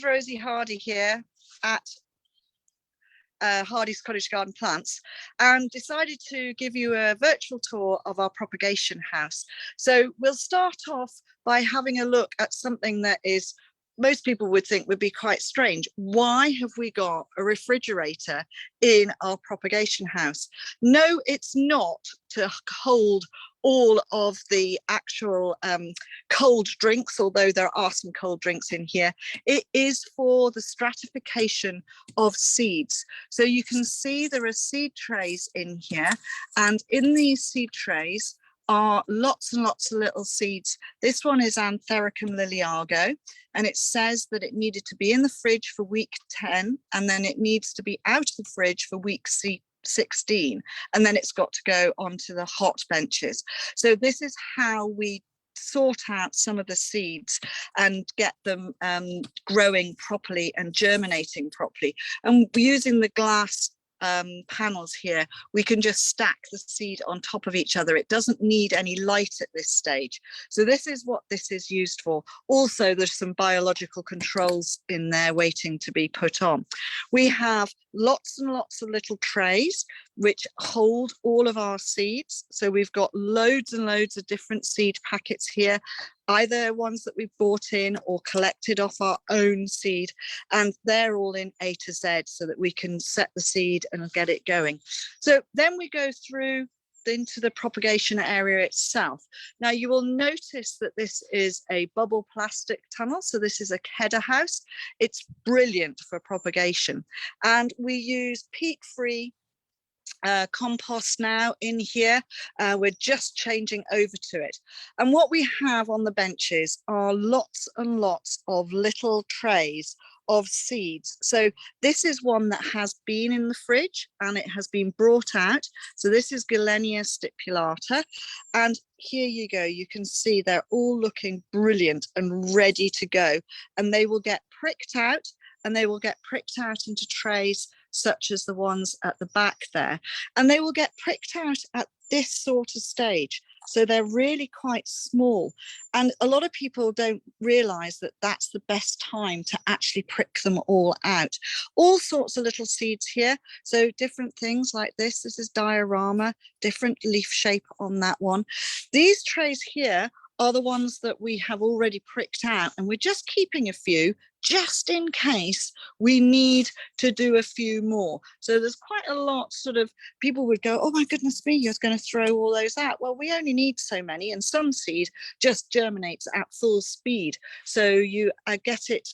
Rosy Hardy here at Hardy's Cottage Garden Plants, and decided to give you a virtual tour of our propagation house. So we'll start off by having a look at something that is most people would think would be quite strange. Why have we got a refrigerator in our propagation house? No, it's not to hold all of the actual cold drinks, although there are some cold drinks in here. It is for the stratification of seeds. So you can see there are seed trays in here, and in these seed trays are lots and lots of little seeds. This one is Anthericum liliago, and it says that it needed to be in the fridge for week 10, and then it needs to be out of the fridge for week 16, and then it's got to go onto the hot benches. So this is how we sort out some of the seeds and get them growing properly and germinating properly. And using the glass panels here, we can just stack the seed on top of each other. It doesn't need any light at this stage. So this is what this is used for. Also, there's some biological controls in there waiting to be put on. We have lots and lots of little trays which hold all of our seeds. So we've got loads and loads of different seed packets here, either ones that we've bought in or collected off our own seed, and they're all in A to Z so that we can set the seed and get it going. So then we go through into the propagation area itself. Now you will notice that this is a bubble plastic tunnel, so this is a kedder house. It's brilliant for propagation, and we use peat-free compost now in here. We're just changing over to it, and what we have on the benches are lots and lots of little trays of seeds. So this is one that has been in the fridge and it has been brought out. So this is Galenia stipulata, and here you go, you can see they're all looking brilliant and ready to go, and they will get pricked out, and they will get pricked out into trays such as the ones at the back there, and they will get pricked out at this sort of stage. So they're really quite small, and a lot of people don't realize that that's the best time to actually prick them all out. All sorts of little seeds here, so different things like this is diorama, different leaf shape on that one. These trays here are the ones that we have already pricked out, and we're just keeping a few just in case we need to do a few more. So there's quite a lot. Sort of people would go, oh my goodness me, you're going to throw all those out. Well, we only need so many, and some seed just germinates at full speed, so you get it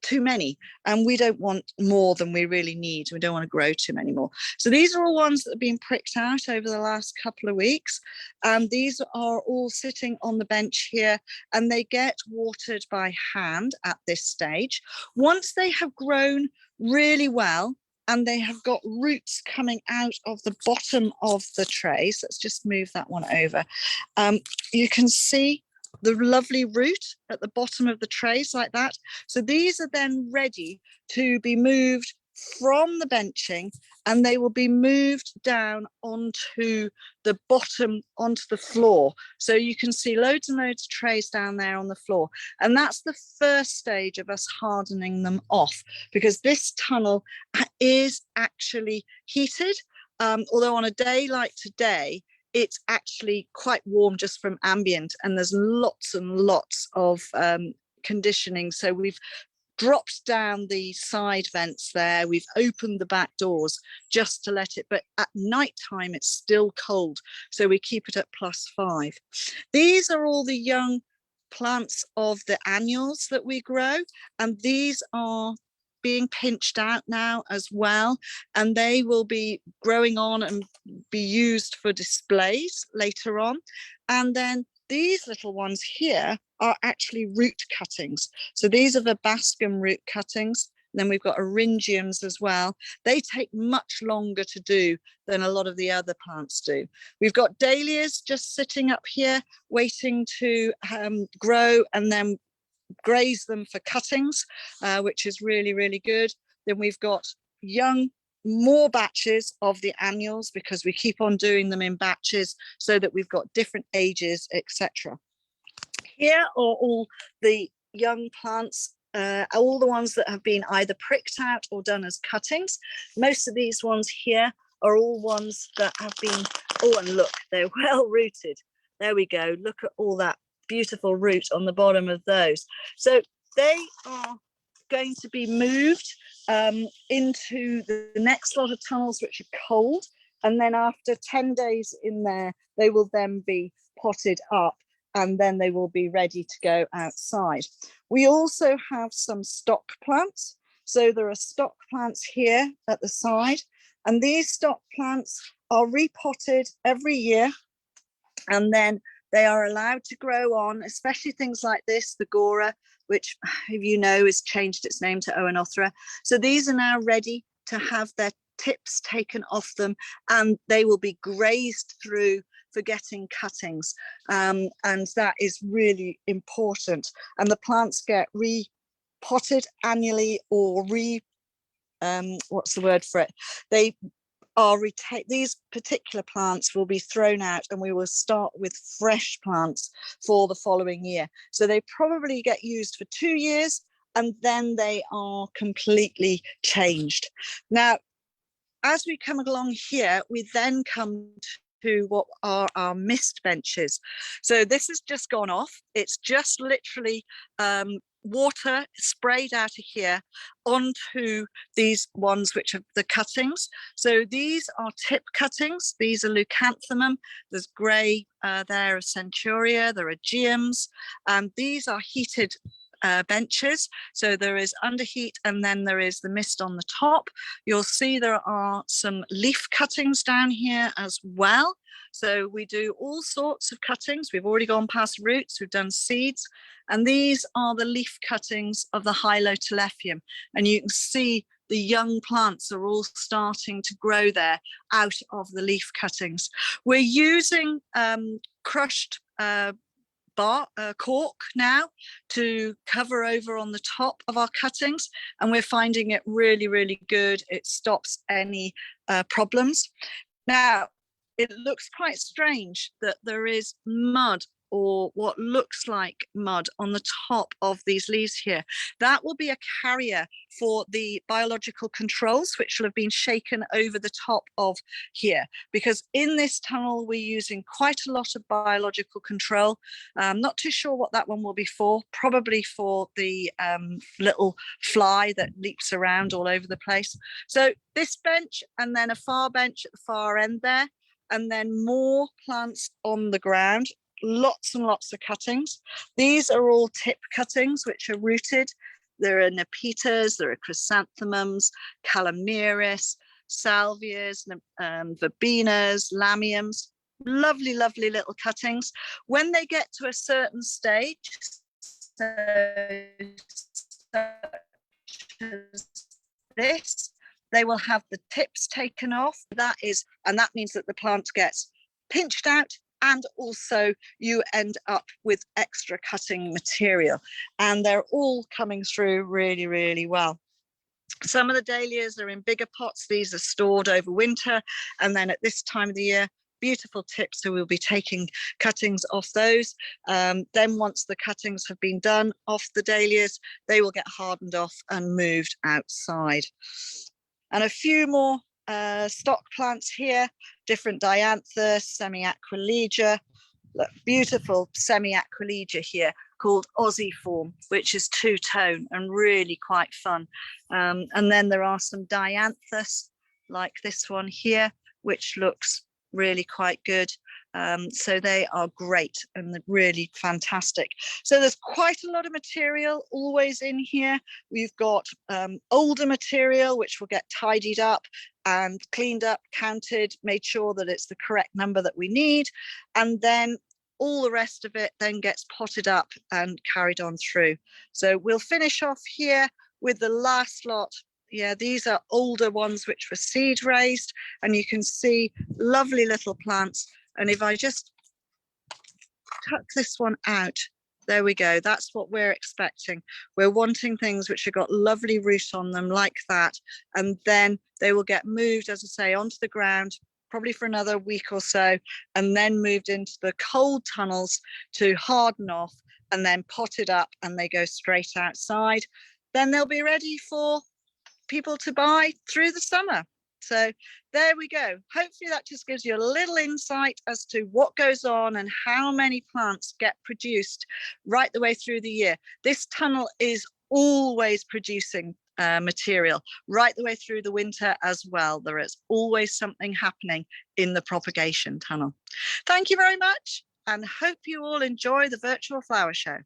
too many, and we don't want more than we really need. We don't want to grow too many more. So these are all ones that have been pricked out over the last couple of weeks, and these are all sitting on the bench here, and they get watered by hand at this stage. Once they have grown really well and they have got roots coming out of the bottom of the tray, so let's just move that one over. You can see the lovely root at the bottom of the trays like that. So these are then ready to be moved from the benching, and they will be moved down onto the bottom, onto the floor. So you can see loads and loads of trays down there on the floor, and that's the first stage of us hardening them off, because this tunnel is actually heated, although on a day like today it's actually quite warm just from ambient, and there's lots and lots of conditioning. So we've dropped down the side vents there, we've opened the back doors just to let it, but at night time it's still cold, so we keep it at +5. These are all the young plants of the annuals that we grow, and these are being pinched out now as well, and they will be growing on and be used for displays later on. And then these little ones here are actually root cuttings. So these are the Bascom root cuttings. Then we've got eryngiums as well. They take much longer to do than a lot of the other plants do. We've got dahlias just sitting up here waiting to grow, and then graze them for cuttings, which is really, really good. Then we've got more batches of the annuals, because we keep on doing them in batches so that we've got different ages, etc. Here are all the young plants all the ones that have been either pricked out or done as cuttings. Most of these ones here are all ones that have been, oh, and look, they're well rooted. There we go. Look at all that beautiful root on the bottom of those. So they are going to be moved into the next lot of tunnels, which are cold. And then after 10 days in there, they will then be potted up, and then they will be ready to go outside. We also have some stock plants. So there are stock plants here at the side, and these stock plants are repotted every year, and then they are allowed to grow on, especially things like this, the Gora, which, if you know, has changed its name to Oenothera. So these are now ready to have their tips taken off them, and they will be grazed through for getting cuttings, and that is really important. And the plants get repotted annually, or what's the word for it? They are these particular plants will be thrown out, and we will start with fresh plants for the following year. So they probably get used for 2 years, and then they are completely changed. Now, as we come along here, we then come to what are our mist benches. So this has just gone off. It's just literally water sprayed out of here onto these ones, which are the cuttings. So these are tip cuttings. These are leucanthemum. There's grey there of centuria. There are geums. These are heated benches. So there is underheat, and then there is the mist on the top. You'll see there are some leaf cuttings down here as well. So we do all sorts of cuttings. We've already gone past roots, we've done seeds, and these are the leaf cuttings of the Hylotelephium. And you can see the young plants are all starting to grow there out of the leaf cuttings. We're using crushed cork now to cover over on the top of our cuttings, and we're finding it really, really good. It stops any problems. Now, it looks quite strange that there is mud, or what looks like mud, on the top of these leaves here. That will be a carrier for the biological controls, which will have been shaken over the top of here, because in this tunnel we're using quite a lot of biological control. I'm not too sure what that one will be for, probably for the little fly that leaps around all over the place. So this bench, and then a far bench at the far end there, and then more plants on the ground. Lots and lots of cuttings. These are all tip cuttings, which are rooted. There are nepetas, there are chrysanthemums, calamaris, salvias, verbenas, lamiums. Lovely, lovely little cuttings. When they get to a certain stage, such as this, they will have the tips taken off. That means that the plant gets pinched out, and also you end up with extra cutting material, and they're all coming through really, really well. Some of the dahlias are in bigger pots. These are stored over winter, and then at this time of the year, beautiful tips, so we'll be taking cuttings off those. Then once the cuttings have been done off the dahlias, they will get hardened off and moved outside. And a few more stock plants here, different Dianthus, semi-aquilegia, beautiful semi-aquilegia here called Oziform, which is two-tone and really quite fun. And then there are some Dianthus like this one here, which looks really quite good. So they are great and really fantastic. So there's quite a lot of material always in here. We've got older material, which will get tidied up and cleaned up, counted, made sure that it's the correct number that we need. And then all the rest of it then gets potted up and carried on through. So we'll finish off here with the last lot. Yeah, these are older ones which were seed raised, and you can see lovely little plants. And if I just tuck this one out, there we go. That's what we're expecting. We're wanting things which have got lovely root on them like that. And then they will get moved, as I say, onto the ground, probably for another week or so, and then moved into the cold tunnels to harden off and then potted up, and they go straight outside. Then they'll be ready for people to buy through the summer. So there we go. Hopefully that just gives you a little insight as to what goes on and how many plants get produced right the way through the year. This tunnel is always producing material right the way through the winter as well. There is always something happening in the propagation tunnel. Thank you very much, and hope you all enjoy the virtual flower show.